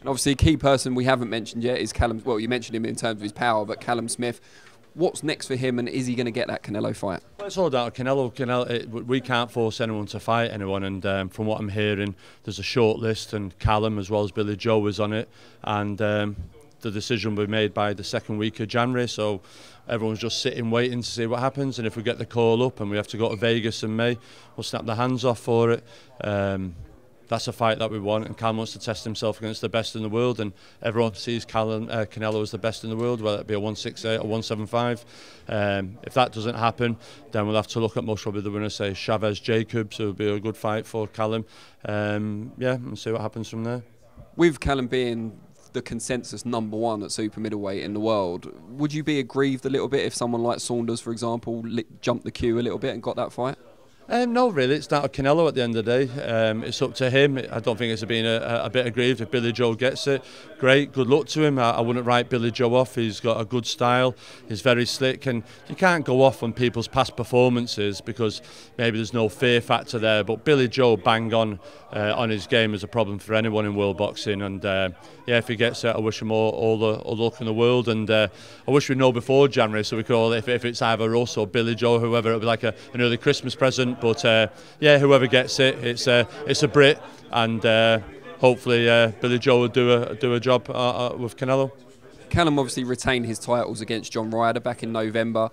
And obviously a key person we haven't mentioned yet is Callum. Well, you mentioned him in terms of his power, but Callum Smith. What's next for him, and is he going to get that Canelo fight? Well, it's all down to Canelo. We can't force anyone to fight anyone, and from what I'm hearing, there's a short list, and Callum as well as Billy Joe is on it, and the decision will be made by the second week of January. So everyone's just sitting waiting to see what happens, and if we get the call up and we have to go to Vegas in May, we'll snap the hands off for it. That's a fight that we want, and Callum wants to test himself against the best in the world, and everyone sees Canelo as the best in the world, whether it be a 168 or 175. If that doesn't happen, then we'll have to look at most probably the winner, say Chavez Jacobs, who will be a good fight for Callum. Yeah, and see what happens from there. With Callum being the consensus #1 at super middleweight in the world, would you be aggrieved a little bit if someone like Saunders, for example, jumped the queue a little bit and got that fight? No, really, it's down to Canelo at the end of the day. It's up to him. I don't think it's been a bit aggrieved if Billy Joe gets it. Great, good luck to him. I wouldn't write Billy Joe off. He's got a good style. He's very slick, and you can't go off on people's past performances because maybe there's no fear factor there. But Billy Joe bang on his game is a problem for anyone in world boxing. And yeah, if he gets it, I wish him all the luck in the world. And I wish we'd know before January, so we could all, if it's either us or Billy Joe, whoever, it'll be like an early Christmas present. But yeah, whoever gets it, it's a Brit, and hopefully Billy Joe will do a job with Canelo. Callum obviously retained his titles against John Ryder back in November.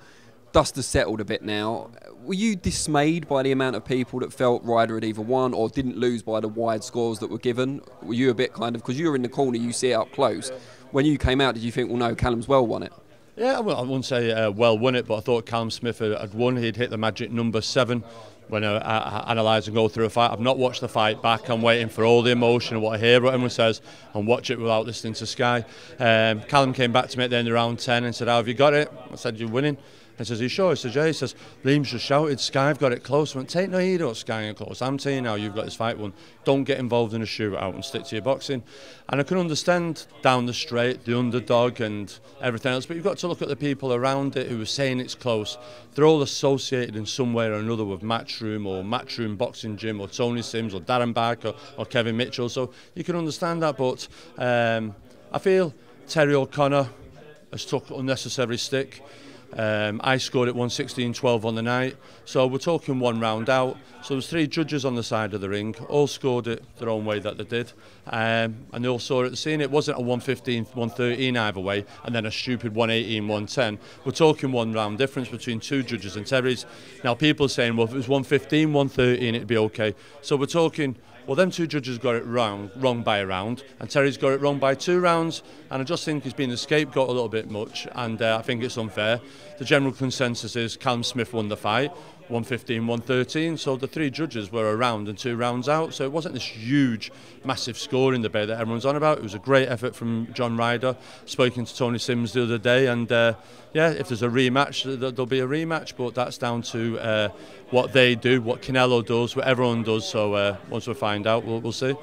Dust has settled a bit now. Were you dismayed by the amount of people that felt Ryder had either won or didn't lose by the wide scores that were given? Were you a bit kind of, because you were in the corner, you see it up close. When you came out, did you think, well, no, Callum's well won it? Yeah, well, I wouldn't say well won it, but I thought Callum Smith had won. He'd hit the magic number 7 when I analyse and go through a fight. I've not watched the fight back. I'm waiting for all the emotion and what I hear what everyone says and watch it without listening to Sky. Callum came back to me at the end of round 10 and said, how have you got it? I said, you're winning. He says, are you sure? I said, yeah. He says, Liam's just shouted, Sky, I've got it close. I went, take no heed of Sky and close. I'm telling you now, you've got this fight won. Don't get involved in a shootout and stick to your boxing. And I can understand down the straight, the underdog and everything else, but you've got to look at the people around it who are saying it's close. They're all associated in some way or another with Matchroom or Matchroom Boxing Gym or Tony Sims or Darren Barker or Kevin Mitchell. So you can understand that, but I feel Terry O'Connor has took unnecessary stick. I scored at 116-12 on the night, so we're talking one round out. So there's 3 judges on the side of the ring, all scored it their own way that they did, and they all saw it. Seeing it wasn't a 115-113 either way, and then a stupid 118-110. We're talking one round difference between 2 judges and Terry's. Now people are saying, well, if it was 115-113, it'd be okay. So we're talking. Well, them 2 judges got it wrong by a round, and Terry's got it wrong by 2 rounds, and I just think he's been the scapegoat a little bit much, and I think it's unfair. The general consensus is Callum Smith won the fight, 115-113, so the 3 judges were a round and 2 rounds out, so it wasn't this huge, massive scoring debate that everyone's on about. It was a great effort from John Ryder, spoken to Tony Sims the other day, and yeah, if there's a rematch, there'll be a rematch, but that's down to what they do, what Canelo does, what everyone does, so once we find out, we'll see.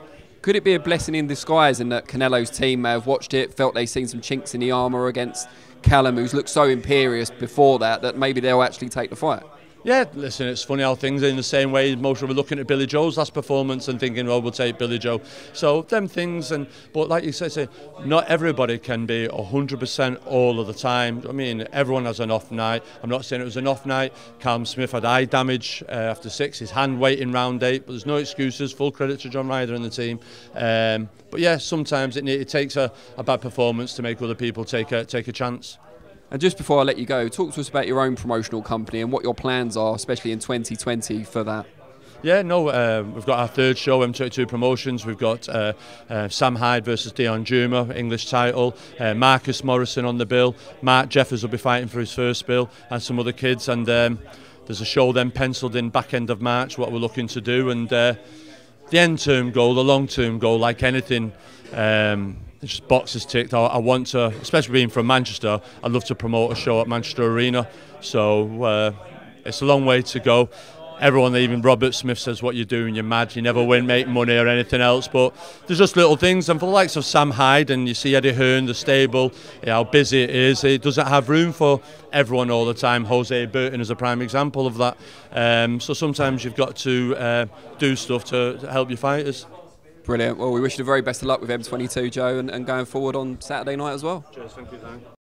Could it be a blessing in disguise in that Canelo's team may have watched it, felt they've seen some chinks in the armour against Callum, who's looked so imperious before that maybe they'll actually take the fight? Yeah, listen, it's funny how things are in the same way. Most of us are looking at Billy Joe's last performance and thinking, well, we'll take Billy Joe. So, them things, but like you say, not everybody can be 100% all of the time. I mean, everyone has an off night. I'm not saying it was an off night. Callum Smith had eye damage after 6, his hand waiting round 8, but there's no excuses. Full credit to John Ryder and the team. But yeah, sometimes it takes a bad performance to make other people take a chance. And just before I let you go, talk to us about your own promotional company and what your plans are, especially in 2020 for that. Yeah, no, we've got our 3rd show, M22 Promotions. We've got Sam Hyde versus Dion Juma, English title. Marcus Morrison on the bill. Mark Jeffers will be fighting for his first bill, and some other kids. And there's a show then penciled in back end of March, what we're looking to do. And the end-term goal, the long-term goal, like anything, just boxes ticked. I want to, especially being from Manchester, I'd love to promote a show at Manchester Arena. So it's a long way to go. Everyone, even Robert Smith, says what you're doing, you're mad, you never win, make money or anything else. But there's just little things. And for the likes of Sam Hyde, and you see Eddie Hearn, the stable, how busy it is, it doesn't have room for everyone all the time. Jose Burton is a prime example of that. So sometimes you've got to do stuff to help your fighters. Brilliant. Well, we wish you the very best of luck with M22, Joe, and going forward on Saturday night as well. Cheers, thank you, Dan.